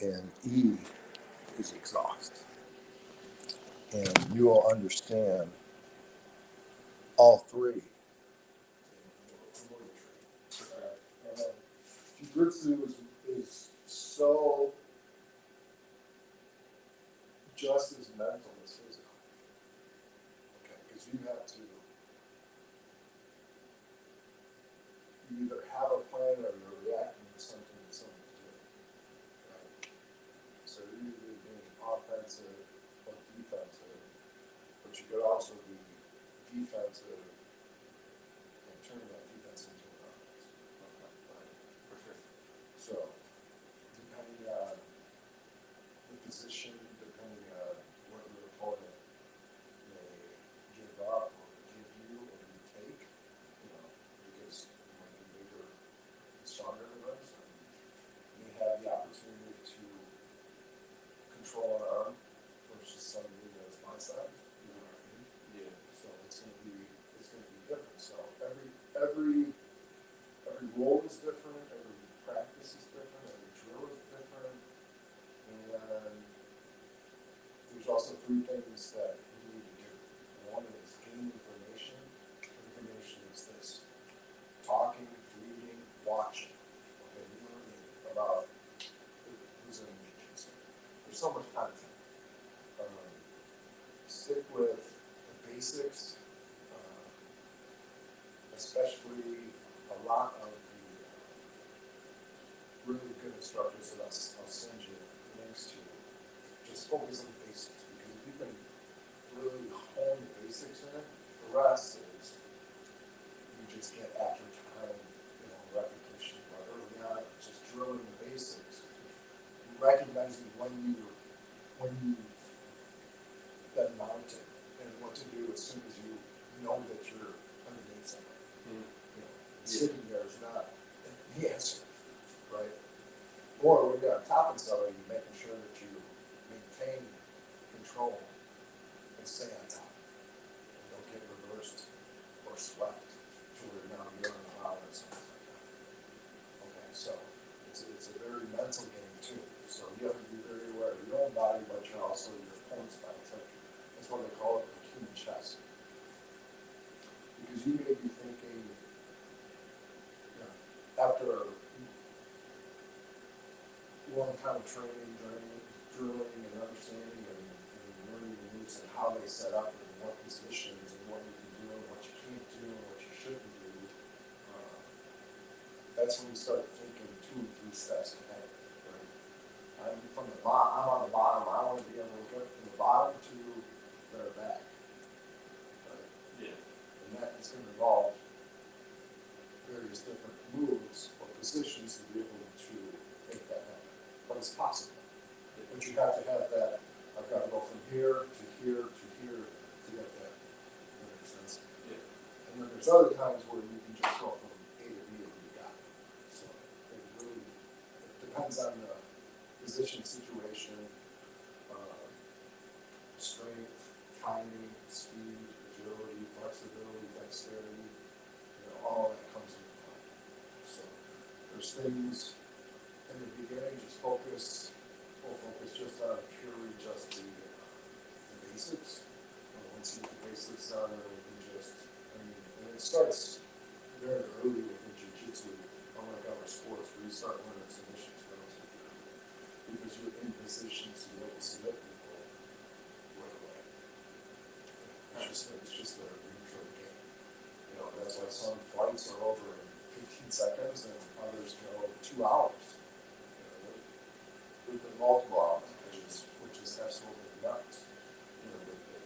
and E is exhaust. And you will understand all three. Jiu-jitsu is so just as mental as physical. Okay, because you have to either have a plan or you're reacting to something that someone's doing. Right? So you're either being offensive or defensive, but you could also be defensive and turn that defense into an offense. Okay, right? For sure. So depending on the position, depending on what your opponent may give up or give you or you take, because you might be bigger and stronger than us, and you may have the opportunity to control an arm versus somebody that's my size. You know what I mean? Yeah. So it's gonna be different. So every role is different, every practice is different, every drill is different, and there's also three things that you need to do. One is gain information. Information is this: talking, reading, watching. Okay, learning about who's in jiu-jitsu. There's so much content. Stick with the basics, especially a lot of the really good instructors that I'll send you links to. Just focus on the basics, because if you can really hone the basics in it, the rest is you just get after time, repetition. But early on, just drilling the basics, recognizing when you've been mounted and what to do as soon as you know that you're underneath somebody. Sitting there is not the answer, right? Or when you're on top of somebody, you're making sure that you maintain control and stay on top. And don't get reversed or swept to where now you're on the bottom or something like that. Okay, so it's a very mental game too. So you have to be very aware of your own body, but you're also your opponent's body. That's what they call it, the human chess. Because you may be thinking, after a long time of training, drilling, and understanding, and learning the moves and how they set up, and what positions, and what you can do, and what you can't do, and what you shouldn't do, that's when you start thinking 2 and 3 steps ahead. Right? I'm on the bottom. I want to be able to get from the bottom to their back. Right? Yeah. And that is going to involve various different moves or positions to be able to make that happen. But it's possible. But you have to have that. I've got to go from here to here to here to get that. That makes sense? Yeah. And then there's other times where you can just go from A to B and you got it. So it depends on the position, situation, strength, timing, speed, agility, flexibility, dexterity. All that comes into play. So there's things in the beginning, we'll focus just on purely just the basics. Once you get the basics done, then we can and it starts very early within jiu-jitsu, unlike other sports, where you start learning submissions relatively early, because you're in position to be able to submit people right away. It's just a intro game. That's why some flights are over in 15 seconds and others go 2 hours. We've been multiple hours, which is absolutely nuts.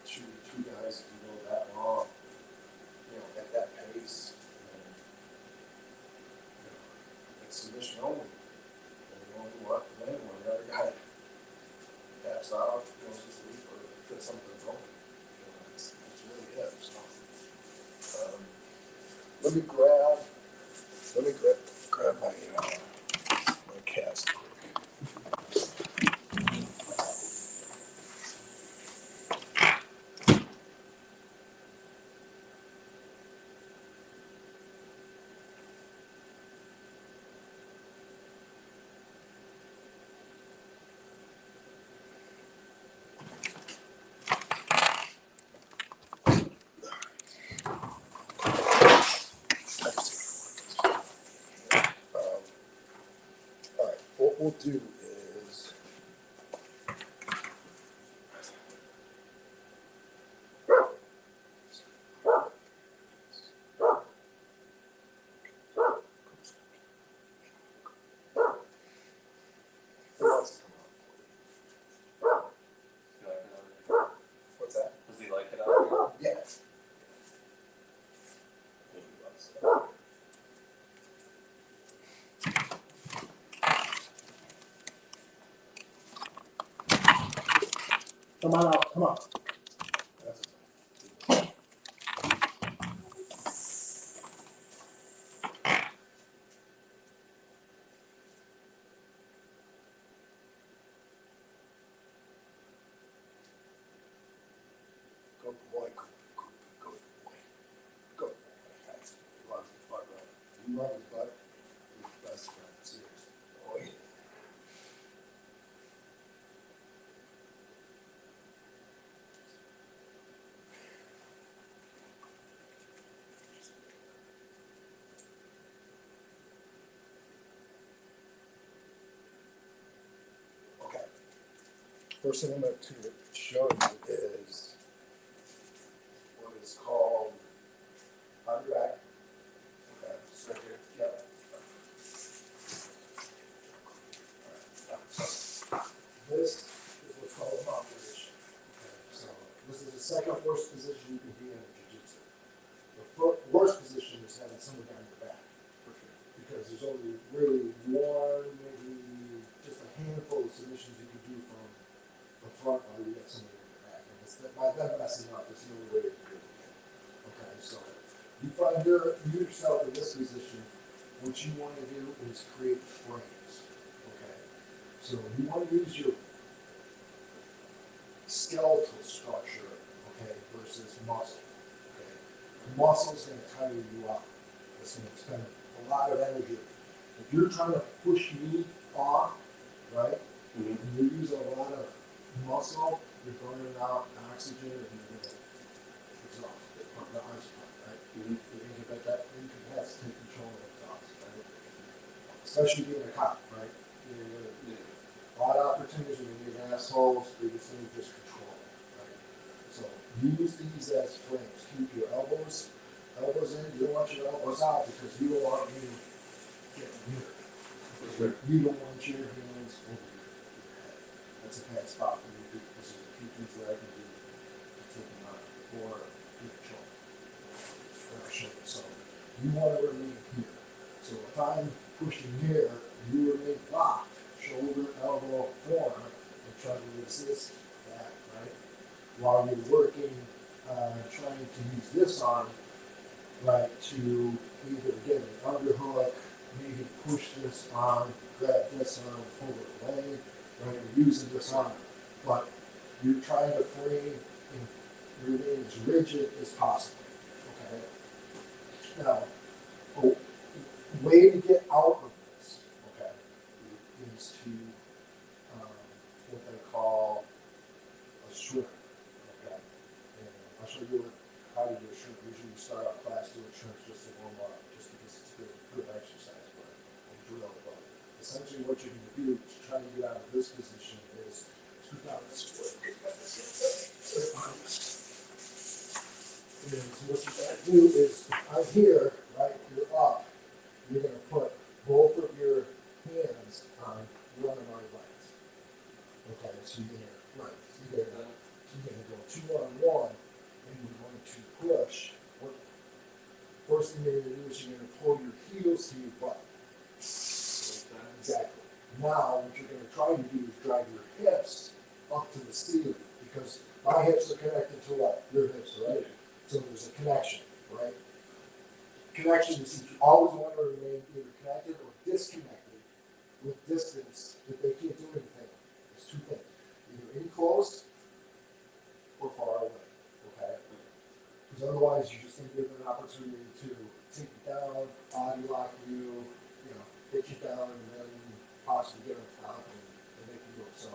Two guys can go that long, at that pace, and it's submission only. And you only win when the other guy taps out, goes to sleep, or gets something going. It's really it. So, let me grab my cast. we'll do is, what else is coming up? You like it already? What's that? Does he like it already? Yes. Come on out, come on. That's it. Good boy, good boy. Good boy. That's it. He loves his butt, right? You love his butt? You're his best friend, seriously. Oh, yeah. Okay. First thing I'm going to show you is what is called underact. Okay, it's right here. Yep. Alright, so this is what's called a mount position. Okay, so this is the second worst position you can be in jiu-jitsu. The worst position is having someone down your back. For sure. Because there's only really one, maybe just a handful of submissions you can do from the front while you get somebody on your back. And it's that by them messing up, there's no way to do it again. Okay, so you find yourself in this position, what you want to do is create frames. Okay, so you want to use your skeletal structure, okay, versus muscle. Okay, muscle is going to tire you out. It's going to expend a lot of energy. If you're trying to push me off, right, and you use a lot of muscle, you're burning out oxygen and you're going to exhaust. The heart's right? You're going to get that incapacitated control of exhaust, right? Especially being a cop, right? A lot of opportunities when you're assholes, they just need just control, right? So use these as frames. Keep your elbows in. You don't want your elbows out because you don't want me getting hurt. Sure. You don't want your hands over your head. That's a bad spot for me because there's a few things that I can do to take them out or get control. So you want to remain here. So if I'm pushing here, you remain locked, shoulder, elbow, forearm, and try to resist that, right? While you're working, trying to use this arm, right, to either get an underhook, maybe push this arm, grab this arm, pull it away, right? You're using this arm, but you're trying to frame and remain as rigid as possible, okay? Now, a way to get out of this, okay, is to what they call a shrimp, okay? And I'll show you how to do a shrimp. Usually you start out class doing shrimps just to warm up, just because it's good exercise, but a drill. But essentially what you're going to do to try to get out of this position is scoot down this foot. And what you got to do is, if I'm here, right, you're up, you're going to put both of your hands on one of my legs. Okay, so you're going to go 2-on-1, and you're going to push. First thing you're going to do is you're going to pull your heels to your butt. Exactly. Now, what you're going to try to do is drive your hips up to the ceiling, because my hips are connected to what? Your hips, right? So there's a connection, right? Connection is you always want to remain either connected or disconnected with distance that they can't do anything. There's two things. Either in close or far away, okay? Because otherwise you're just going to give them an opportunity to take you down, body lock you, get you down, and then possibly get on top and make you go. So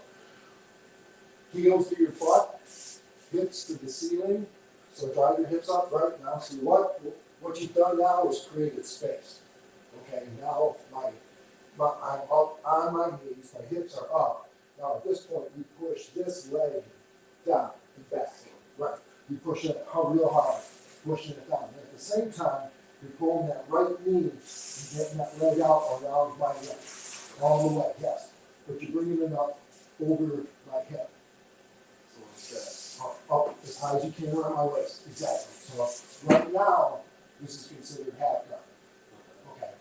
heels to your butt, hips to the ceiling. So drive your hips up right now. See what you've done now is created space. Okay, now I'm up on my knees, my hips are up. Now at this point, we push this leg down and back. Right. You push it real hard, pushing it down. And at the same time, you're pulling that right knee and getting that leg out around my leg. All the way, yes. But you're bringing it up over my hip. So what's that? Up as high as you can around my waist. Exactly. So right now, this is considered half guard. Okay.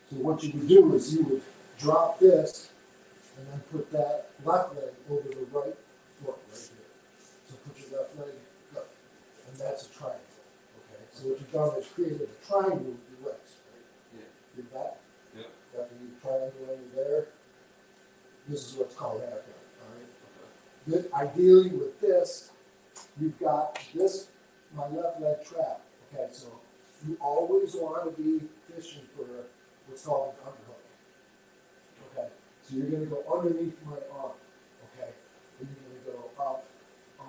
So what you would do is you would drop this and then put that left leg over the right foot right here. So put your left leg up. And that's a triangle. Okay. So what you've done is created a triangle with your legs. Right? Yeah. Your back. Yeah. Got the triangle over there. This is what's called half guard. All right. Then ideally with this, you've got this, my left leg trapped. Okay, so you always want to be fishing for what's called an underhook. Okay, so you're going to go underneath my arm. Okay, and you're going to go up.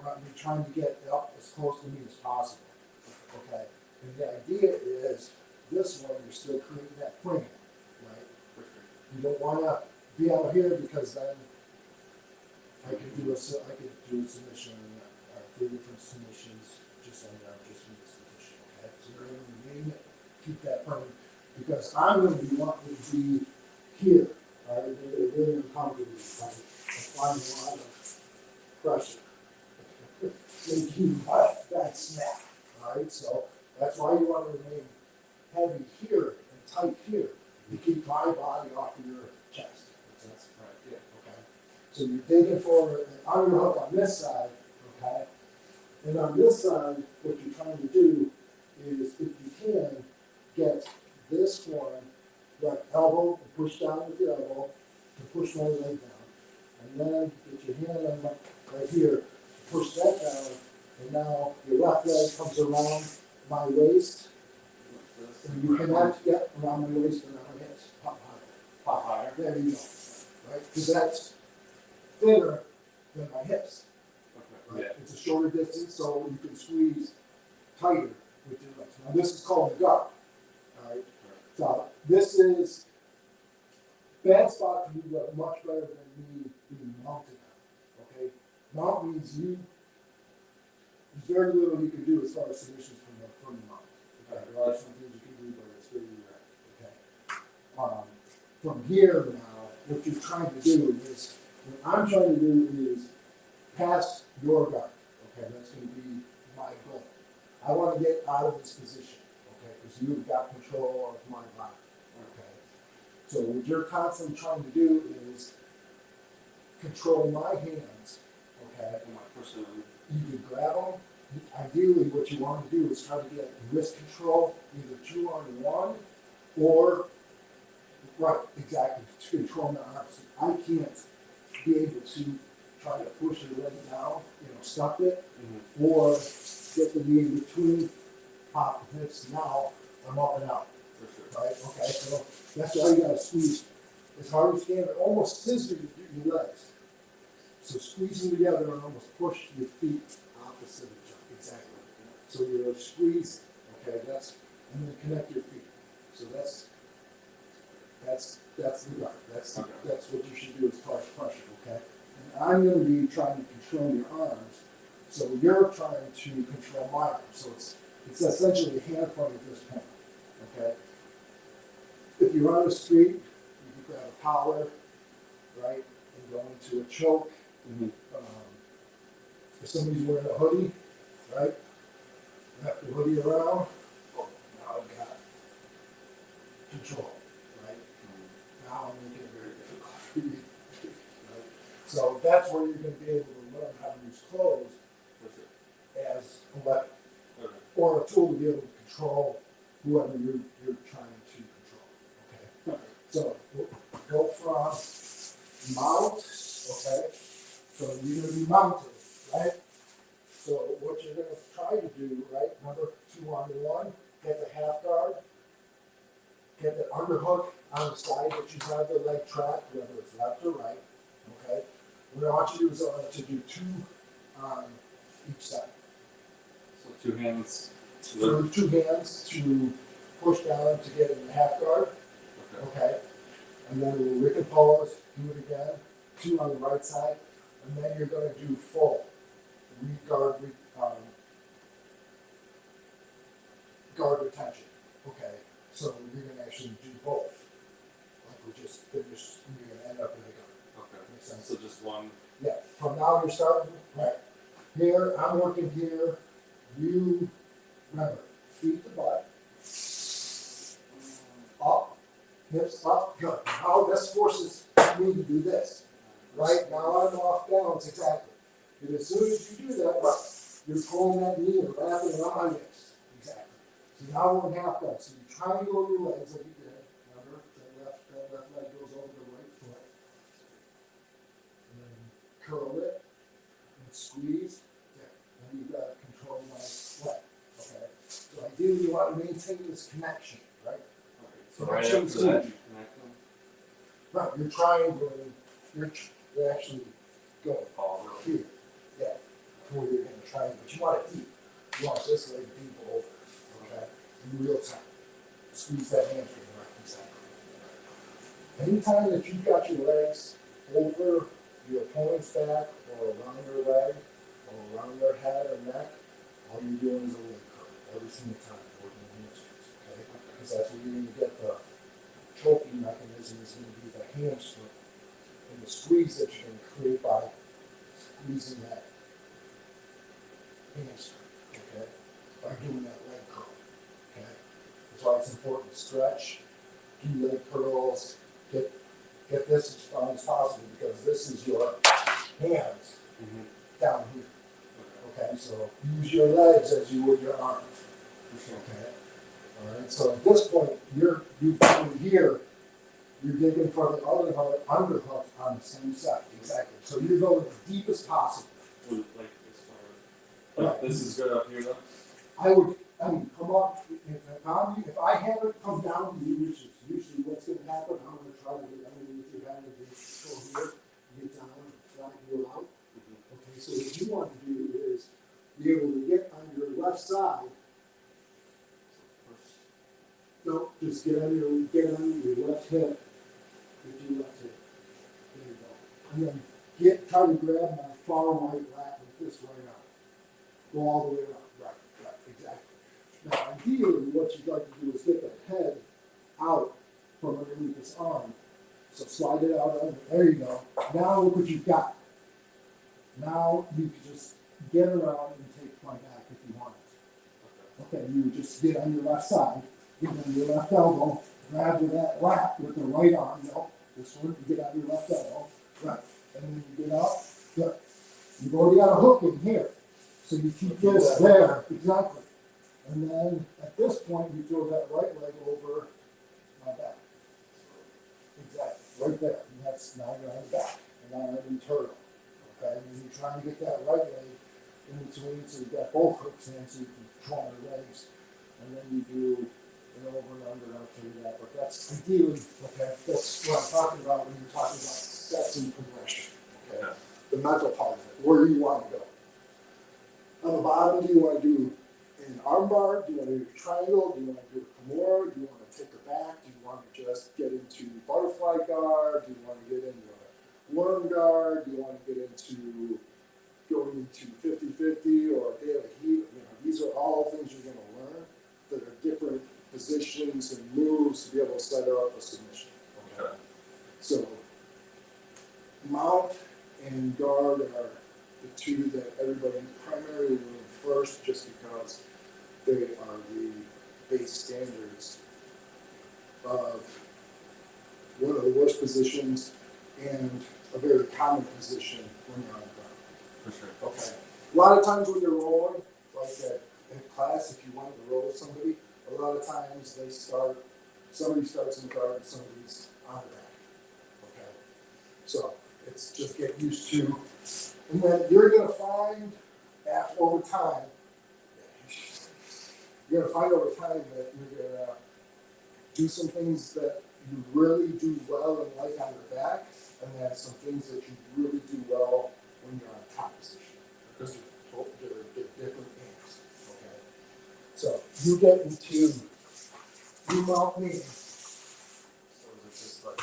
You're trying to get up as close to me as possible. Okay, and the idea is this one, you're still creating that frame, right? You don't want to be out here because then I could do a submission on that. 3 different submissions just on that, just in this position. Okay, so you're going to remain it, keep that frame because I'm going to be wanting to be here. All right, they're really uncomfortable. Right? Applying a lot of pressure. Make you let that snap. All right, so that's why you want to remain heavy here and tight here to keep my body off of your chest. That's right. Yeah. Okay. So you're digging for an underhook on this side. Okay. And on this side, what you're trying to do is, if you can, get this one, right elbow, and push down with your elbow, and push my leg down. And then get your hand on right here, push that down, and now your left leg comes around my waist, and you cannot get around my waist and around my hips. Pop higher. Pop higher. There you go. Right? Because that's thinner than my hips. Right? Yeah. It's a shorter distance, so you can squeeze tighter with your legs. Now this is called the guard. All right. So this is bad spot for you, but much better than me being mounted on. Okay. Mount means there's very little you can do as far as submissions from the mount. Okay. There are some things you can do, but it's very rare. Okay. From here now, what you're trying to do is, what I'm trying to do is pass your guard. Okay, that's going to be my goal. I want to get out of this position. Okay, because you've got control of my body. Okay. So what you're constantly trying to do is control my hands. Okay. You can grab them. Ideally, what you want to do is try to get wrist control, either 2-on-1 or right, exactly, to control my arms. I can't be able to try to push your leg down, stuff it, or get the knee in between, pop the hips. Now I'm up and out. Right? Okay, so that's why you gotta squeeze as hard as you can, almost scissor your legs. So squeeze them together and almost push your feet opposite each other. Exactly. So you're squeeze, okay, and then connect your feet. So that's the guard. That's what you should do as far as pressure, okay? And I'm going to be trying to control your arms, so you're trying to control my arms. So it's essentially a hand fight at this point, okay? If you're on the street, you can grab a collar, right, and go into a choke. If somebody's wearing a hoodie, right, wrap the hoodie around. Oh, now I've got control. Now I'm making it very difficult for you. Right? So that's where you're going to be able to learn how to use clothes as a weapon or a tool to be able to control whoever you're trying to control. Okay. So we'll go from mount. Okay. So you're going to be mounted, right? So what you're going to try to do, right? Remember 2-on-1, get the half guard. Get the underhook on the side that you have the leg trapped, whether it's left or right. Okay. What I want you to do is to do 2 on each side. So 2 hands. So 2 hands to push down to get in the half guard. Okay. and then we'll recompose, do it again, 2 on the right side, and then you're gonna do full guard retention, okay? So you're gonna actually do both, like we just finished, you're gonna end up in a guard. Okay. Makes sense? So just one. Yeah, from now you're starting, right, here, I'm working here, you, remember, feet to butt, up, hips up, good. Now this forces me to do this, right? Now I'm off balance, exactly. And as soon as you do that, right, you're pulling that knee and wrapping it around my hips, exactly. So now we're in half done, so you triangle your legs like you did, remember, that left leg goes over the right foot. And then curl it, and squeeze, yeah, then you've got control my leg, okay? So ideally you want to maintain this connection, right? Okay. So right after that, you connect them. Right, you're triangling, you're actually going All here, yeah, where you're gonna try, but you want it deep. You want this leg deep over, okay? In real time. Squeeze that hamstring, right, exactly. Anytime that you've got your legs over your opponent's back or around their leg or around their head or neck, all you're doing is a leg curl every single time working the hamstrings, okay? Because that's where you're gonna get the choking mechanism is gonna be the hamstring and the squeeze that you're gonna create by squeezing that hamstring, okay? By doing that leg curl, okay? That's why it's important to stretch, do leg curls, get this as strong as possible because this is your hands down here. Okay, so use your legs as you would your arms. Okay. All right. So at this point, you've come here. You're digging for the underhook on the same side. Exactly. So you're going as deep as possible. Like this far. Like this is good up here though. I mean, come up. If I haven't come down to you, which is usually what's going to happen, I'm going to try to get underneath your head and go here, get down, and flatten you out. Okay, so what you want to do is be able to get on your left side. No, just get on your left hip with your left hip. There you go. And then try to grab my far right lat with this right arm. Go all the way around. Right, exactly. Now, ideally, what you'd like to do is get the head out from underneath this arm. So slide it out under. There you go. Now look what you've got. Now you can just get around and take my back if you want it. Okay, you just get on your left side, get on your left elbow, grab with that lat with the right arm. No, this one, you get on your left elbow. Right. And then you get up. Good. You've already got a hook in here. So you keep this there. Exactly. And then at this point, you throw that right leg over my back. Exactly. Right there. And that's now you're on the back. And now I'm in turtle. Okay. And then you're trying to get that right leg in between so you've got both hooks in so you can control your legs. And then you do an over and under, and I'll show you that. But that's ideally, okay, that's what I'm talking about when you're talking about steps in progression. Okay. The mental part of it. Where do you want to go? On the bottom, do you want to do an arm bar? Do you want to do a triangle? Do you want to do a kimura? Do you want to take it back? Do you want to just get into butterfly guard? Do you want to get into a worm guard? Do you want to get into going into 50-50 or a daily heat? These are all things you're going to learn that are different positions and moves to be able to set up a submission. Okay. So mount and guard are the two that everybody primarily learn first just because they are the base standards of one of the worst positions and a very common position when you're on the ground. For sure. Okay. A lot of times when you're rolling, like in class, if you want to roll with somebody, a lot of times somebody starts in the guard and somebody's on the back. Okay. So it's just get used to. And then you're going to find over time that you're going to do some things that you really do well and like on your back, and then some things that you really do well when you're on top position. Because they're different things. Okay. So you get into you mount me. So is it just like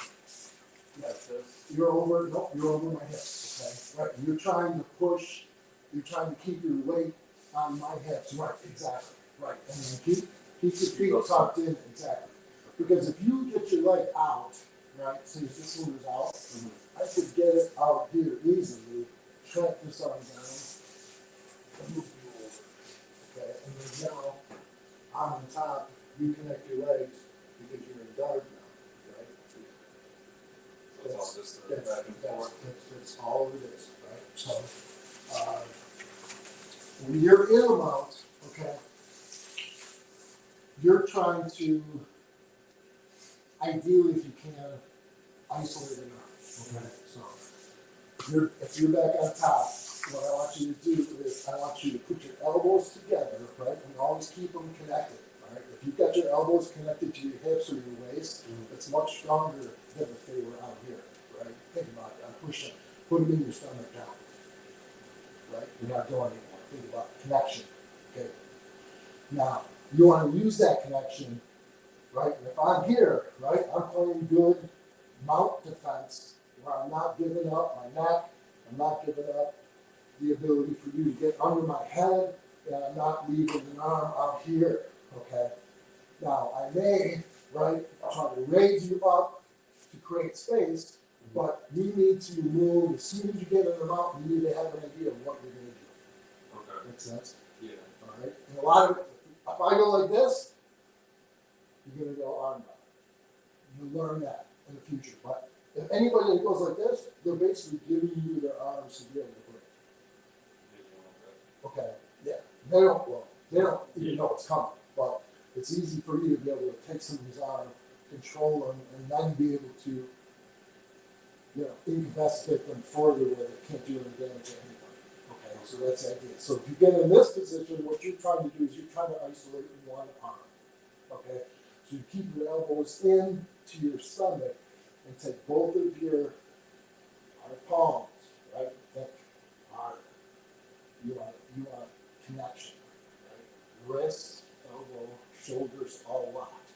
you're over, no, you're over my hips, okay? Right, you're trying to push, you're trying to keep your weight on my hips, right, exactly, right. And then keep your feet tucked in, exactly. Because if you get your leg out, right, see if this one is out, I could get it out here easily, shrink this arm down, and move you over, okay? And then now, I'm on top, you connect your legs because you're in guard now, right? So it's all just a back and forth. That's all it is, right? So, when you're in a mount, okay, you're trying to, ideally if you can, isolate an arm, okay? So, if you're back on top, what I want you to do is I want you to put your elbows together, right? And always keep them connected, right? If you've got your elbows connected to your hips or your waist, it's much stronger than if they were out here, right? Think about it. I'm pushing. Put them in your stomach down, right? You're not going anymore. Think about connection, okay? Now, you want to use that connection, right? And if I'm here, right, I'm playing good mount defense where I'm not giving up my neck, I'm not giving up the ability for you to get under my head, and I'm not leaving an arm out here, okay? Now, I may, right, try to raise you up to create space, but you need to move, as soon as you get in the mount, you need to have an idea of what you're gonna do. Okay. Make sense? Yeah. All right? And a lot of it, if I go like this, you're gonna go arm up. You learn that in the future, but if anybody that goes like this, they're basically giving you their arms to be able to break. Okay, yeah. They don't even know it's coming, but it's easy for you to be able to take somebody's arm, control them, and then be able to, you know, incapacitate them further where they can't do any damage to anybody. Okay, so that's the idea. So if you get in this position, what you're trying to do is you're trying to isolate one arm. Okay, so you keep your elbows in to your stomach and take both of your palms, right? Think hard. You want connection, right? Wrists, elbow, shoulders, all locked.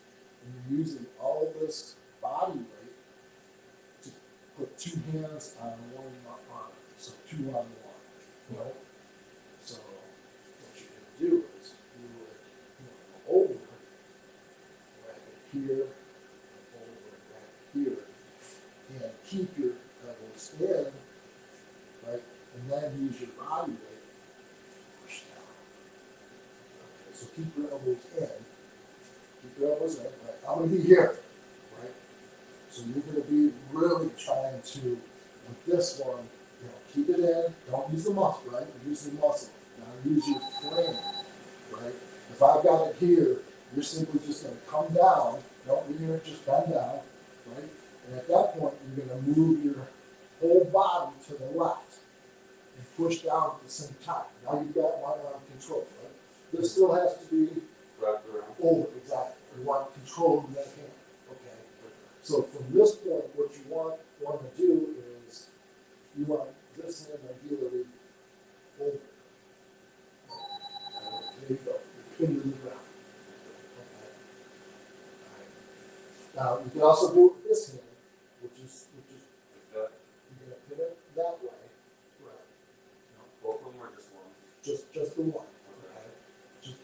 And you're using all this body weight to put two hands on one arm. So 2 on 1, right? So what you're gonna do is you would, go over, right here, and over, right here, and keep your elbows in, right? And then use your body weight. Push down. Okay, so keep your elbows in. Keep your elbows in. Right? I'm going to be here. Right? So you're going to be really trying to, with this one, keep it in. Don't use the muscle, right? Use the muscle. Now use your frame. Right? If I've got it here, you're simply just going to come down. Don't lean it, just bend down. Right? And at that point, you're going to move your whole body to the left and push down at the same time. Now you've got one arm control, right? This still has to be Wrapped around. over, exactly. You want control of that hand, okay? So from this point, what you want to do is you want this hand ideally over. There you go. You're pinned to the ground. Okay. All right. Now you can also do it with this hand, which is Like that. you're gonna pin it that way. Right. Both of them or just one? Just the one. Okay. Just,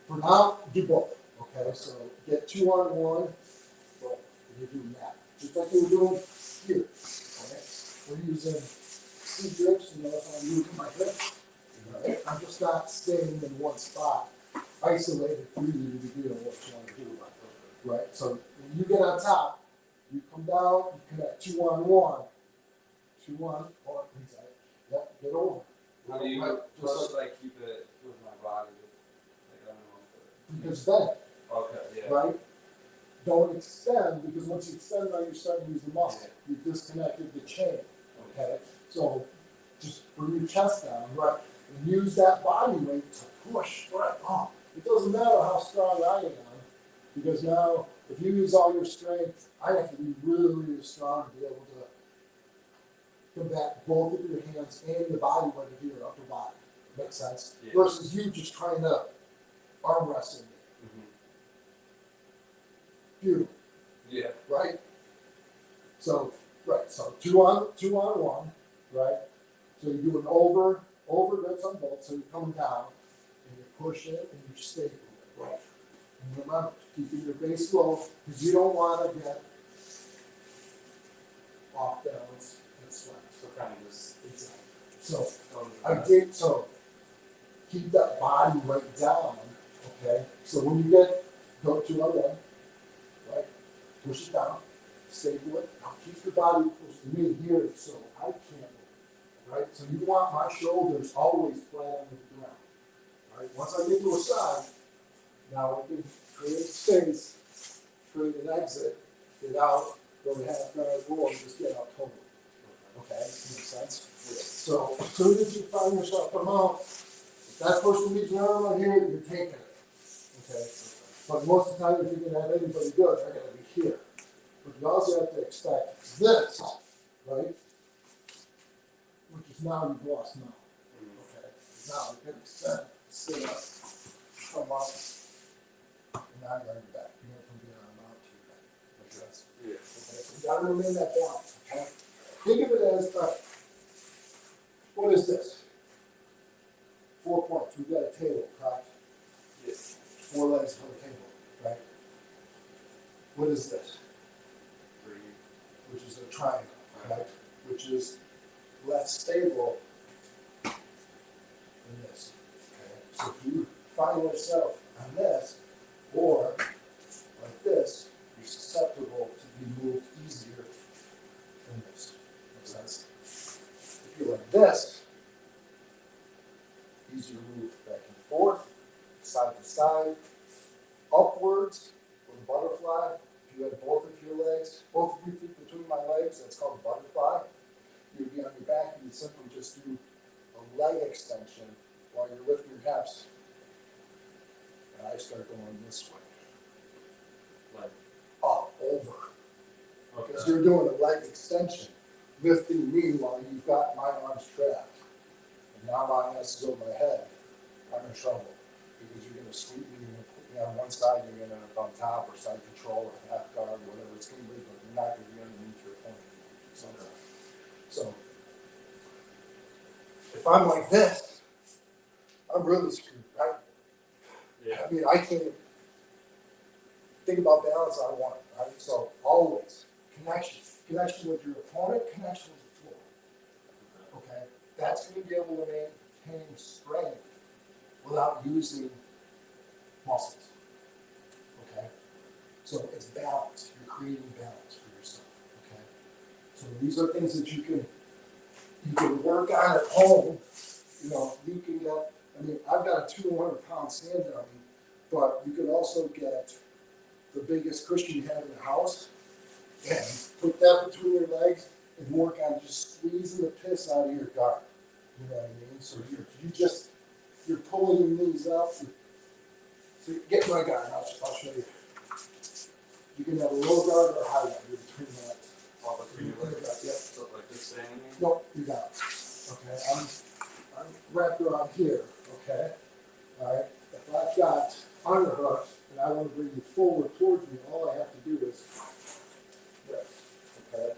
for now, do both. Okay. So get 2 on 1. Both. And you're doing that. Just like you were doing here. Okay. We're using C-grips. You notice I'm using my hips. Right. I'm just not staying in one spot, isolated for you to be doing what you want to do. Right. So when you get on top, you come down. You connect 2 on 1. 2 on 1. Exactly. Yep. Get over. How do you, Right, how should I keep it with my body? Like, I don't know because then, okay, yeah. right? Don't extend, because once you extend now, you're starting to use the muscle. You disconnected the chain, okay? So just bring your chest down, right? And use that body weight to push right on. It doesn't matter how strong I am, because now if you use all your strength, I have to be really, really strong to be able to combat both of your hands and the body weight of your upper body. Makes sense? Yeah. Versus you just trying to arm wrestle me. Mm-hmm. Beautiful. Yeah. Right? So Right, so two on one, right? So you do an over grips on both, so you're coming down, and you push it, and you staple it, right? And remember, keeping your base low, because you don't want to get off balance and sweat. So kind of just Exactly. So going to I the did, so keep that body weight down, okay? So when you go 2 on 1, right? Push it down, staple it, now keep the body close to me here so I can't move, right? So you want my shoulders always flat on the ground, right? Once I get to a side, now I can create space, create an exit, get out, go to half guard roll, and just get out totally. Okay, makes sense? yeah. So as soon as you find yourself come out, if that person leaves an arm on here, you're taking it. Okay? But most of the time, if you're gonna have anybody do it, they're gonna be here. But you also have to expect this, right? Which is now you've lost now. Okay? Now you can extend, sit up, come up, and now you're on your back. You went from being on a mount to your back. Makes sense? Yeah. Okay, so you gotta remain that balance, okay? Think of it as, what is this? 4 points, we've got a table, correct? Yes. 4 legs on the table, right? What is this? 3. Which is a triangle, correct? Which is less stable than this, okay? So if you find yourself on this, or like this, you're susceptible to be moved easier than this. Makes sense? If you're like this, easier to move back and forth, side to side, upwards, with a butterfly. If you had both of your legs, both of your feet between my legs, that's called a butterfly. You'd be on your back, and you'd simply just do a leg extension while you're lifting your hips. And I start going this way, Like, up, over. Because okay. you're doing a leg extension, lifting me while you've got my arms trapped. And now my ass is over my head. I'm in trouble. Because you're going to sweep me, you're going to put me on one side, you're going to end up on top or side control or half guard, whatever it's going to be, but you're not going to be underneath your opponent. So, if I'm like this, I'm really screwed, right? Yeah. I mean, I can't think about balance on one, right? So, always connection. Connection with your opponent, connection with the floor. Okay? That's going to be able to maintain strength without using muscles. Okay? So it's balance. You're creating balance for yourself. Okay? So these are things that you can work on at home. You know, you can get, I mean, I've got a 200-pound stand on me, but you could also get the biggest cushion you have in the house and put that between your legs and work on just squeezing the piss out of your guard. You know what I mean? So you're pulling your knees up. So get my guard, I'll show you. You can have a low guard or a high guard. You're between that. All between your legs. Yeah. So like this thing? No, you got it. Okay, I'm wrapped around here, okay? All right, if I've got underhooks and I want to bring you forward towards me, all I have to do is this, okay?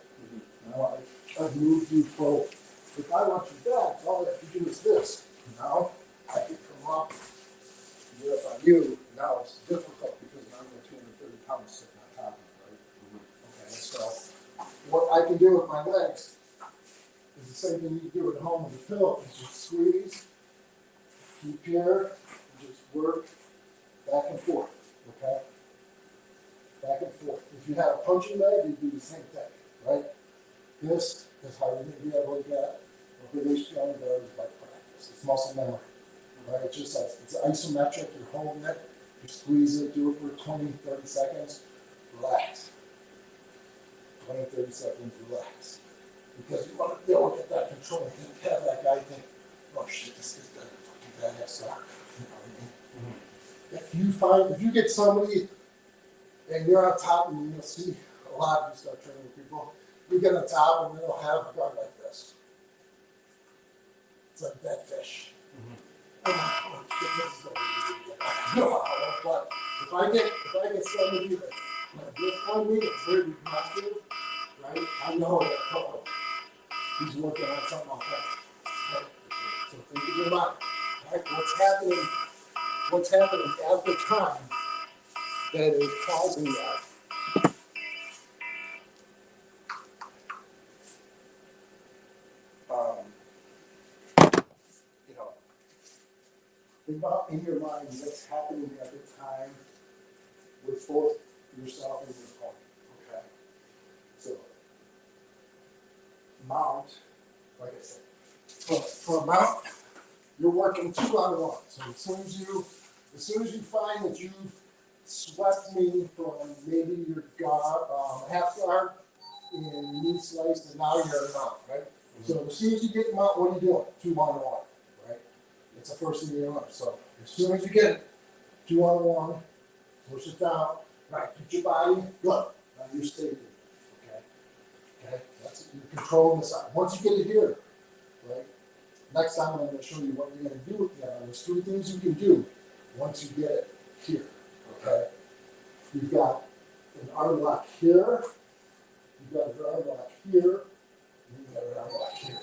Now I've moved you forward. If I want you back, all I have to do is this. Now I can come up, get up on you. Now it's difficult because now I'm at 230 pounds sitting on top of you, right? Okay, so what I can do with my legs is the same thing you do at home with a pillow. Is just squeeze, keep here, and just work back and forth, okay? Back and forth. If you have a punching bag, you do the same thing, right? This is how you're going to be able to get a really strong guard by practice. It's muscle memory, right? It's just like, it's isometric, you're holding it, you squeeze it, do it for 20, 30 seconds, relax. 20, 30 seconds, relax. Because you want to be able to get that control and have that guy think, oh shit, this is good, fucking badass rock. You know what I mean? If you get somebody and you're on top, and you'll see a lot of you start training with people, you get on top and they'll have a guard like this. It's like dead fish. Oh, shit, this is what we do. No, but if I get somebody that's like this on me, that's very aggressive, I know that couple. He's working on something offensive. Right? So think of your mind. Right? What's happening at the time that is causing that? You know, think about in your mind what's happening at the time with both yourself and your opponent. Okay? So, mount, like I said, for a mount, you're working 2-on-1. So as soon as you find that you've swept me from maybe your guard, half guard, and your knee sliced, and now you're at a mount, right? Mm-hmm. So as soon as you get them out, what are you doing? 2-on-1, right? It's the first thing you learn. So as soon as you get it, 2-on-1, push it down, right? Put your body, good. Now you're stable, okay? Okay, that's you're controlling the side. Once you get it here, right? Next time I'm going to show you what you're going to do with the arm. There's 3 things you can do once you get it here, okay? You've got an arm lock here, you've got an arm lock here, and you've got an arm lock here,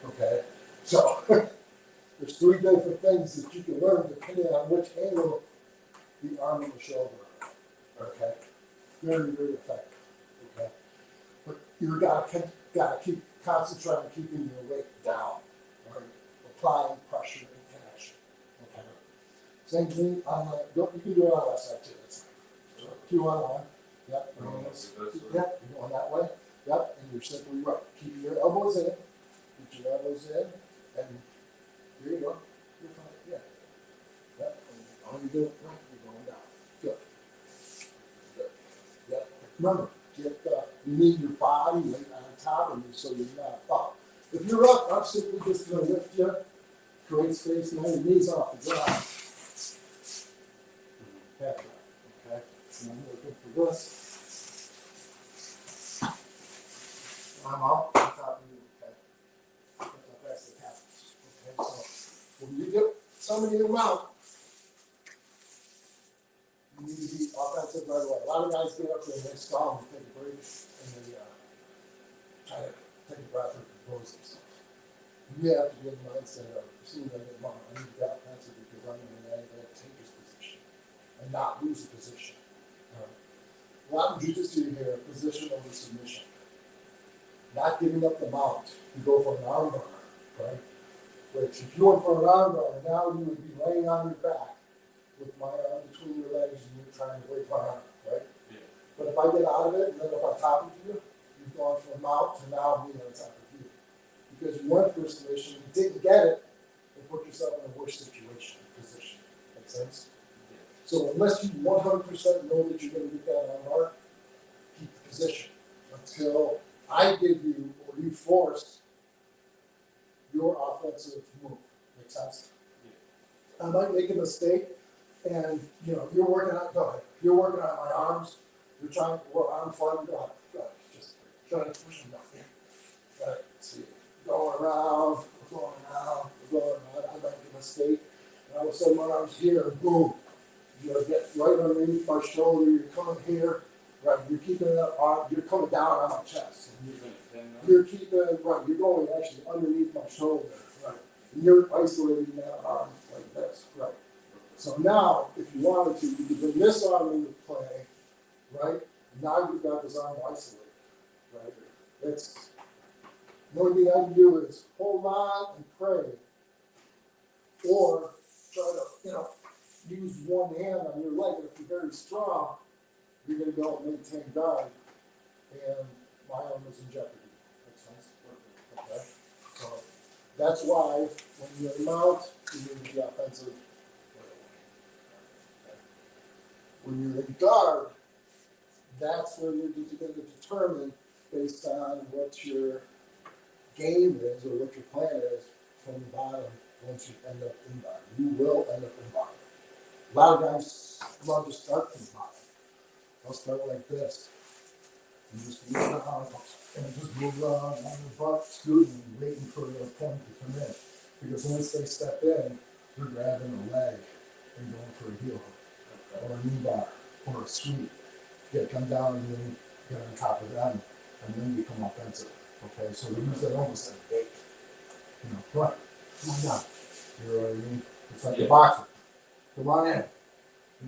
okay? So there's 3 different things that you can learn depending on which angle the arm and the shoulder are, okay? Very, very effective, okay? But you've got to keep concentrating on keeping your weight down, right? Applying pressure and connection, okay? Same thing on the, you can do it on that side too, that's fine. 2-on-1, yep, yep, you're going that way, yep, and you're simply right. Keep your elbows in, and there you go, you're fine, yeah. Yep, and all you're doing, right, you're going down, good. Good, yep, remember, you need your body weight on top of you so you're not up. If you're up, I'm simply just going to lift you, create space, and your knees off the ground. Back up, okay? And I'm looking for this. I'm out on top of you, okay? That's how fast it happens. Okay, so when you get somebody in the mount, you need to be offensive right away. A lot of guys get up there and they stall and take a break and they try to take a breath and compose themselves. You have to be in the mindset of, as soon as I get mount, I need to be offensive because I'm in an advantageous position and not lose a position. A lot of jujitsu here, position over submission. Not giving up the mount. You go for an arm bar, right? Which if you went for an arm bar, now you would be laying on your back with my arm between your legs and you're trying to break my arm, right? Yeah. But if I get out of it and end up on top of you, you've gone from mount to now being on top of you. Because you went for a submission, you didn't get it, and put yourself in a worse situation, position. Make sense? Yeah. So unless you 100% know that you're going to get that arm bar, keep the position until I give you or you force your offensive move. Make sense? Yeah. I might make a mistake, and you're working on. Go ahead. You're working on my arms. You're trying to work arm flying. Go ahead. Just trying to push them down here. Right. See, going around. I make a mistake, and all of a sudden my arms here. Boom. You get right underneath my shoulder. You're coming here. Right, you're keeping that arm, you're coming down on my chest. You're keeping, right, you're going actually underneath my shoulder, right. And you're isolating that arm like this, right. So now, if you wanted to, you could bring this arm into play, right. Now you've got this arm isolated, right. It's, the only thing I can do is hold on and pray, or try to, use one hand on your leg, and if you're very strong, you're going to go and maintain guard, and my arm is in jeopardy. Makes sense? Okay? So that's why when you're in mount, you need to be offensive right away. Okay? When you're in guard, that's where you're going to determine, based on what your game is or what your plan is, from the bottom once you end up in bottom. You will end up in bottom. A lot of guys love to start from the bottom. I'll start like this. And just move around and just move around on your butt, scooting, waiting for your opponent to come in. Because once they step in, they're grabbing a leg and going for a heel hook, or a knee bar, or a sweep. You gotta come down and then get on top of them and then become offensive. Okay, so we use that almost as a bait. Come on down. You know what I mean? It's like a boxer. Come on in. You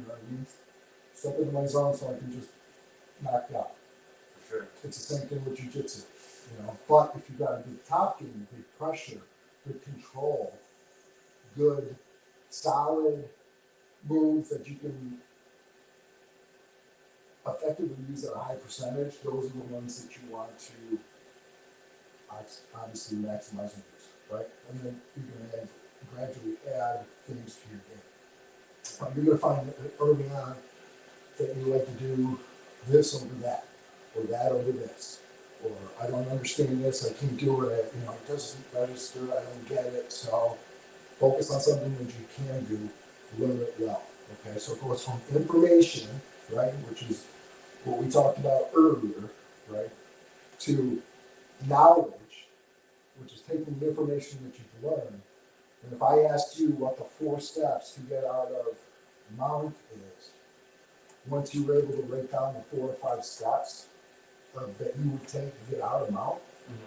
know what I mean? Step into my zone so I can just knock you out. For sure. It's the same thing with jiu-jitsu. But if you've got a good top game, good pressure, good control, good solid moves that you can effectively use at a high percentage, those are the ones that you want to obviously maximize and use, right? And then you're going to gradually add things to your game. You're going to find that early on that you like to do this over that, or that over this, or I don't understand this, I can't do it, it doesn't register, I don't get it, so focus on something that you can do, learn it well. Okay, so it goes from information, right, which is what we talked about earlier, right, to knowledge, which is taking the information that you've learned. And if I asked you what the 4 steps to get out of mount is, once you were able to write down the 4 or 5 steps that you would take to get out of mount,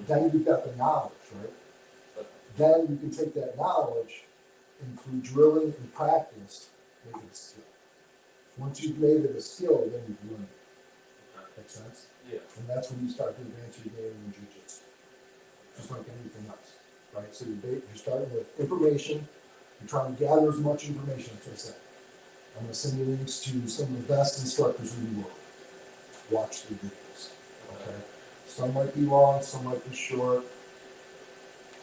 then you've got the knowledge, right? Then you can take that knowledge and through drilling and practice, make it a skill. Once you've made it a skill, then you've learned it. Make sense? Yeah. And that's when you start to advance your game in jiu-jitsu. Just like anything else, right? So you're starting with information. You're trying to gather as much information as I said. I'm going to send you links to some of the best instructors in the world. Watch their videos. Okay? Some might be long, some might be short.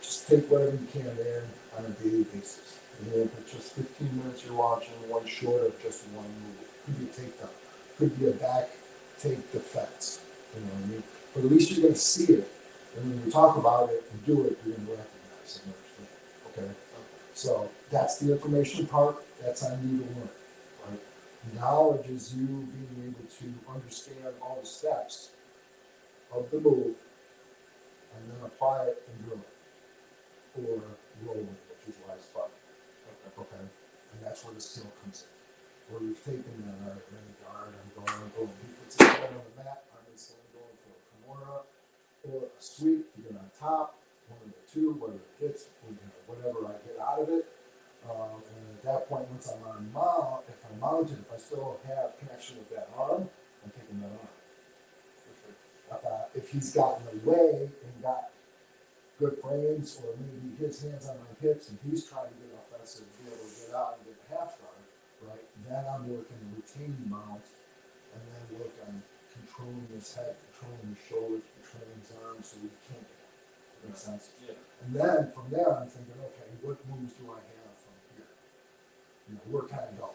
Just take whatever you can in on a daily basis. And then if it's just 15 minutes you're watching, one short of just one move. Could be a takedown. Could be a back take defense. You know what I mean? But at least you're going to see it. And when you talk about it and do it, you're going to recognize and understand. Okay? So that's the information part. That's on you to learn. Right? Knowledge is you being able to understand all the steps of the move and then apply it and drill it. Or rolling, which is why it's fun. Okay? And that's where the skill comes in. Where you've taken that, all right, ready guard, I'm going. He puts his head on the mat, I'm instantly going for a Kimura or a sweep to get on top, one of the two, whether it hits, whatever I get out of it. And at that point, once I'm on mount, if I'm mounted, if I still have connection with that arm, I'm taking that arm. If he's gotten away and got good frames, or maybe his hands on my hips and he's trying to get offensive, be able to get out and get a half guard, right? Then I'm working the retaining mount, and then work on controlling his head, controlling his shoulders, controlling his arms, so he can't get out. Makes sense? Yeah. And then from there, I'm thinking, okay, what moves do I have from here? Where can I go?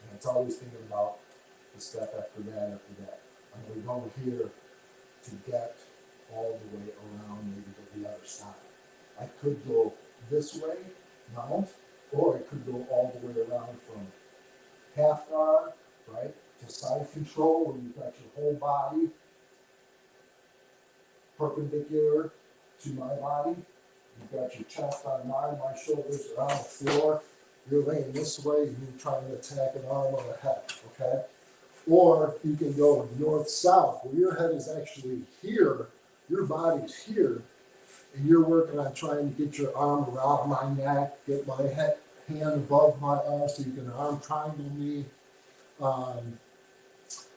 And it's always thinking about the step after that, I'm going to go here to get all the way around maybe to the other side. I could go this way, mount, or I could go all the way around from half guard, right, to side control, where you've got your whole body perpendicular to my body. You've got your chest on mine, my shoulders are on the floor. You're laying this way, and you're trying to attack an arm or a head, okay? Or you can go north-south, where your head is actually here, your body's here, and you're working on trying to get your arm around my neck, get my hand above my arm so you can arm triangle me,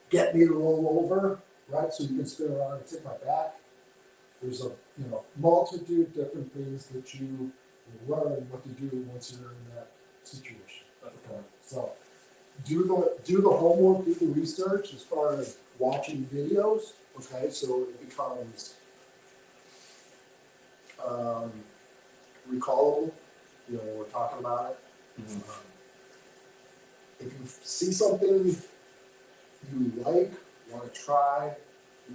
get me to roll over, right? So you can spin around and take my back. There's a multitude of different things that you learn what to do once you're in that situation. Okay, so do the homework, do the research as far as watching videos. Okay, so it becomes recallable. When we're talking about it. Mm-hmm. If you see something you like, want to try,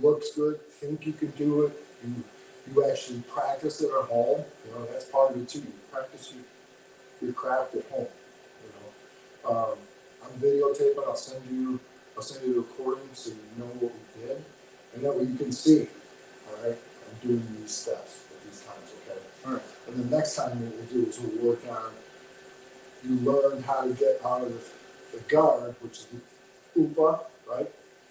looks good, think you can do it, you actually practice it at home. That's part of it too. You practice your craft at home. I'm videotaping. I'll send you the recording so you know what we did, and that way you can see. All right, I'm doing these steps at these times. Okay. All right. And the next time what we'll do is we'll work on. You learn how to get out of the guard, which is the upa, right?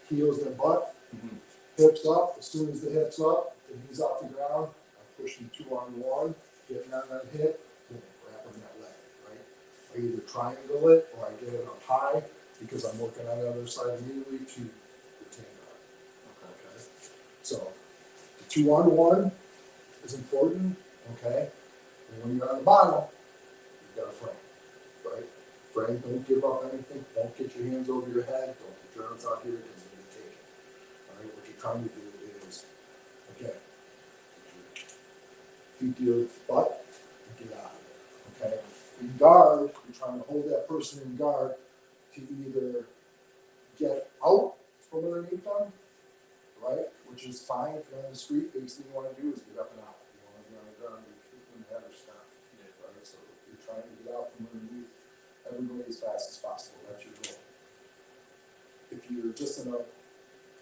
Heels and butt. Mm-hmm. hips up. As soon as the hips up and he's off the ground, I push him 2-on-1, getting on that hip, boom, wrapping that leg, right? I either triangle it or I get it up high because I'm working on the other side immediately to retain guard. Okay. So the 2-on-1 is important, okay? And when you're on the bottom, you've got a frame, right? Frame, don't give up anything. Don't get your hands over your head. Don't put your arms out here because they're going to take it. All right, what you're trying to do is, again, feet to your butt and get out of it, okay? In guard, you're trying to hold that person in guard to either get out from underneath them, right? Which is fine if you're on the street. The biggest thing you want to do is get up and out. You want to be on the ground, you kick them head or stop, right? So you're trying to get out from underneath everybody as fast as possible. That's your goal. If you're just in a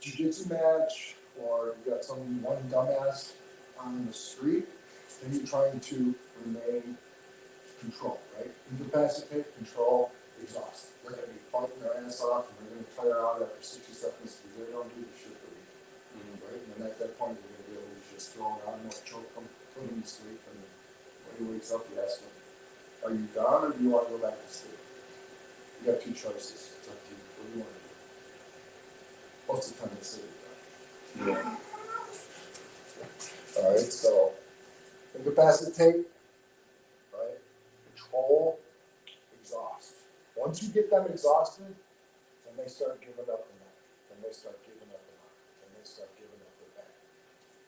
jiu-jitsu match or you've got one dumbass on the street, then you're trying to remain control, right? Incapacitate, control, exhaust. They're going to be fighting their ass off and they're going to tire out after 60 seconds because they don't do the shit that we do, right? And then at that point, you're going to be able to just throw it on them, choke them, put them to sleep, and when he wakes up, you ask him, are you done or do you want to go back to sleep? You got two choices. It's up to you. What do you want to do? Most of the time, it's sleep. Yeah. All right, so incapacitate, right? Control, exhaust. Once you get them exhausted, then they start giving up the neck. Then they start giving up the arm. Then they start giving up the back.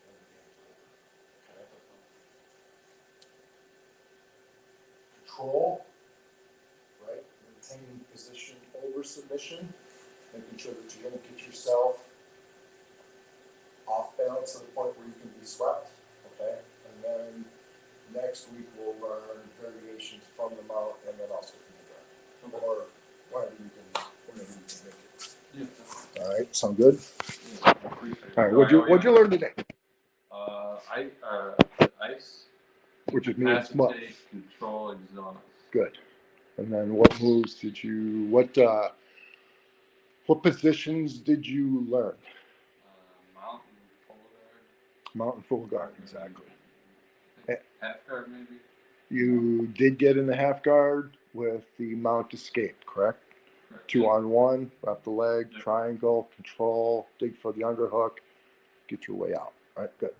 And the game's over. Okay? Control, right? Maintaining position over submission, making sure that you don't get yourself off balance to the point where you can be swept. Okay? And then next week we'll learn variations from the mount and then also from the ground. Or whatever you can make it. Yeah. All right, sound good? Yeah, I appreciate it. All right, what'd you learn today? Ice. Which is me and Smut. Incapacitate, control, exhaust. Good. And then what moves did you, what positions did you learn? Mountain, full guard. Mountain full guard, exactly. Half guard maybe? You did get in the half guard with the mount escape, correct? Correct. 2-on-1, wrap the leg, Yep. triangle, control, dig for the underhook, get your way out. All right, good.